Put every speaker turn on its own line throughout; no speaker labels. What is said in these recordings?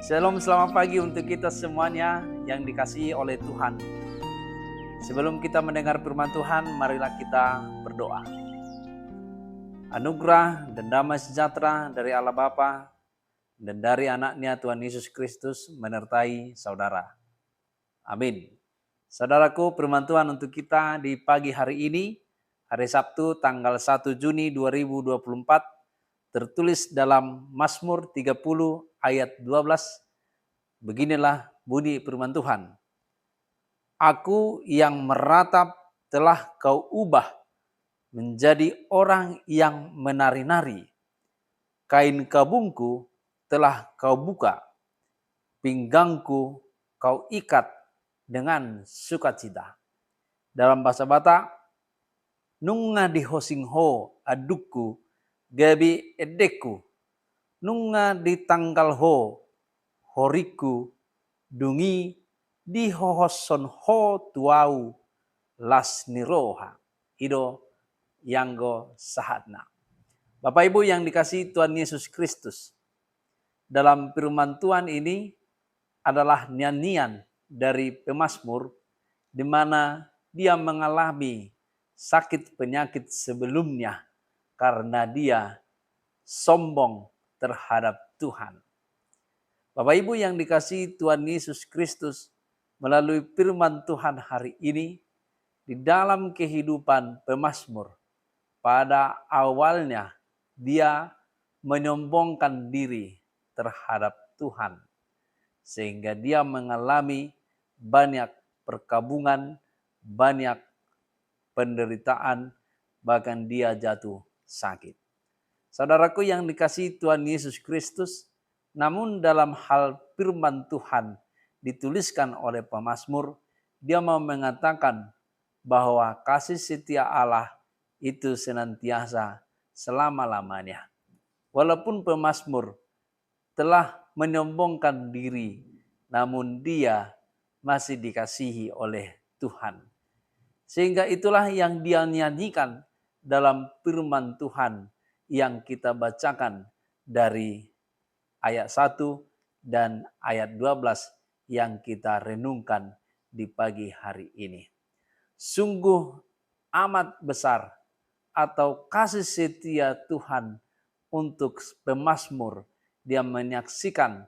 Shalom, selamat pagi untuk kita semuanya yang dikasihi oleh Tuhan. Sebelum kita mendengar firman Tuhan, marilah kita berdoa. Anugerah dan damai sejahtera dari Allah Bapa dan dari anaknya Tuhan Yesus Kristus menyertai saudara. Amin. Saudaraku, firman Tuhan untuk kita di pagi hari ini, hari Sabtu tanggal 1 Juni 2024, tertulis dalam Mazmur 30 ayat 12. Beginilah bunyi firman Tuhan. Aku yang meratap telah kau ubah menjadi orang yang menari-nari. Kain kabungku telah kau buka, pinggangku kau ikat dengan sukacita. Dalam bahasa Batak, nunga di hosingho adukku gabi edeku, nunga di tanggal ho horiku dungi di hohoson ho tuau las niroha ido yanggo sahatna. Bapak Ibu yang dikasihi Tuhan Yesus Kristus, dalam firman Tuhan ini adalah nyanyian dari pemazmur di mana dia mengalami sakit penyakit sebelumnya karena dia sombong terhadap Tuhan. Bapak Ibu yang dikasihi Tuhan Yesus Kristus, melalui firman Tuhan hari ini, di dalam kehidupan pemazmur, pada awalnya dia menyombongkan diri terhadap Tuhan, sehingga dia mengalami banyak perkabungan, banyak penderitaan, bahkan dia jatuh sakit. Saudaraku yang dikasihi Tuhan Yesus Kristus, namun dalam hal firman Tuhan dituliskan oleh pemazmur, dia mau mengatakan bahwa kasih setia Allah itu senantiasa selama-lamanya. Walaupun pemazmur telah menyombongkan diri, namun dia masih dikasihi oleh Tuhan. Sehingga itulah yang dia nyanyikan dalam firman Tuhan yang kita bacakan dari ayat 1 dan ayat 12 yang kita renungkan di pagi hari ini. Sungguh amat besar atau kasih setia Tuhan untuk pemazmur. Dia menyaksikan,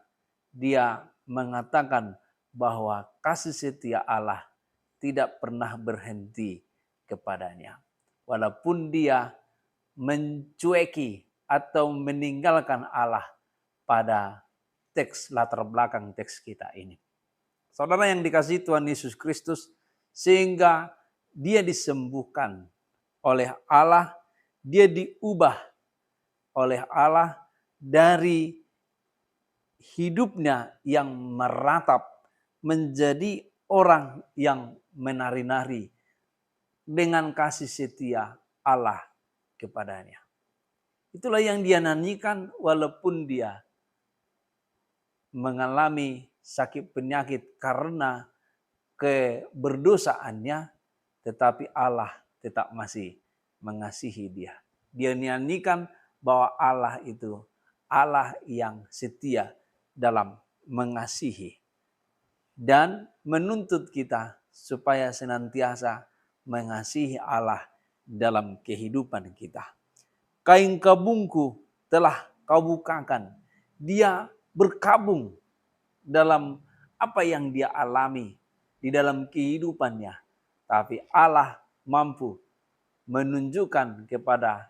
dia mengatakan bahwa kasih setia Allah tidak pernah berhenti kepadanya. Walaupun dia mencueki atau meninggalkan Allah pada teks latar belakang teks kita ini. Saudara yang dikasihi Tuhan Yesus Kristus, sehingga dia disembuhkan oleh Allah, dia diubah oleh Allah dari hidupnya yang meratap menjadi orang yang menari-nari dengan kasih setia Allah kepadanya. Itulah yang dia nyanyikan walaupun dia mengalami sakit penyakit karena keberdosaannya, tetapi Allah tetap masih mengasihi dia. Dia nyanyikan bahwa Allah itu Allah yang setia dalam mengasihi dan menuntut kita supaya senantiasa mengasihi Allah dalam kehidupan kita. Kain kabungku telah kau bukakan. Dia berkabung dalam apa yang dia alami di dalam kehidupannya. Tapi Allah mampu menunjukkan kepada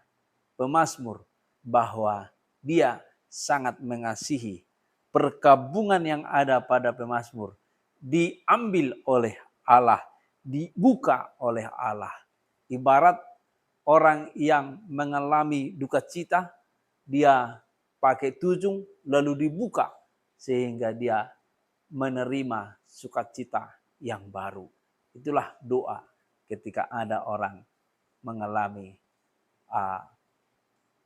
pemazmur bahwa dia sangat mengasihi. Perkabungan yang ada pada pemazmur diambil oleh Allah, dibuka oleh Allah. Ibarat orang yang mengalami duka cita, dia pakai tujung lalu dibuka sehingga dia menerima sukacita yang baru. Itulah doa ketika ada orang mengalami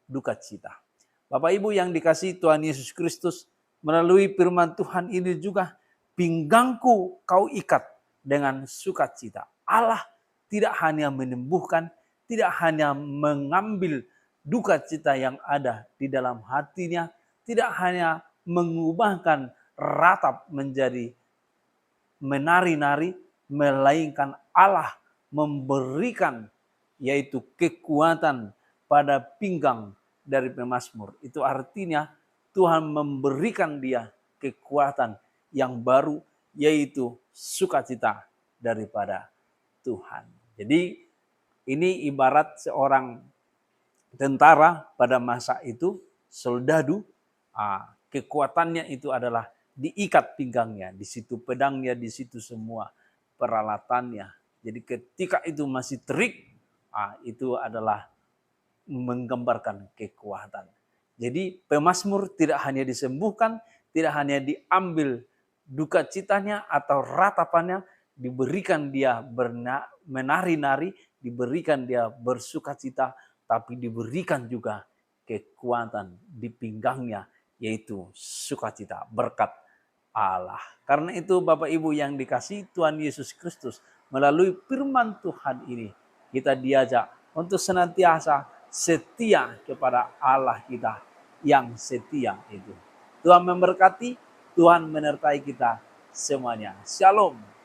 duka cita. Bapak Ibu yang dikasihi Tuhan Yesus Kristus, melalui firman Tuhan ini juga, pinggangku kau ikat dengan sukacita. Allah tidak hanya menyembuhkan, tidak hanya mengambil duka cita yang ada di dalam hatinya, tidak hanya mengubahkan ratap menjadi menari-nari, melainkan Allah memberikan yaitu kekuatan pada pinggang dari pemazmur. Itu artinya Tuhan memberikan dia kekuatan yang baru, yaitu sukacita daripada Tuhan. Jadi ini ibarat seorang tentara pada masa itu, soldadu, kekuatannya itu adalah diikat pinggangnya, di situ pedangnya, di situ semua peralatannya. Jadi ketika itu masih terik, itu adalah menggambarkan kekuatan. Jadi pemazmur tidak hanya disembuhkan, tidak hanya diambil duka citanya atau ratapannya, diberikan dia menari-nari, diberikan dia bersukacita, tapi diberikan juga kekuatan di pinggangnya, yaitu sukacita berkat Allah. Karena itu Bapak Ibu yang dikasihi Tuhan Yesus Kristus, melalui firman Tuhan ini kita diajak untuk senantiasa setia kepada Allah kita yang setia itu. Tuhan memberkati, Tuhan menyertai kita semuanya. Shalom.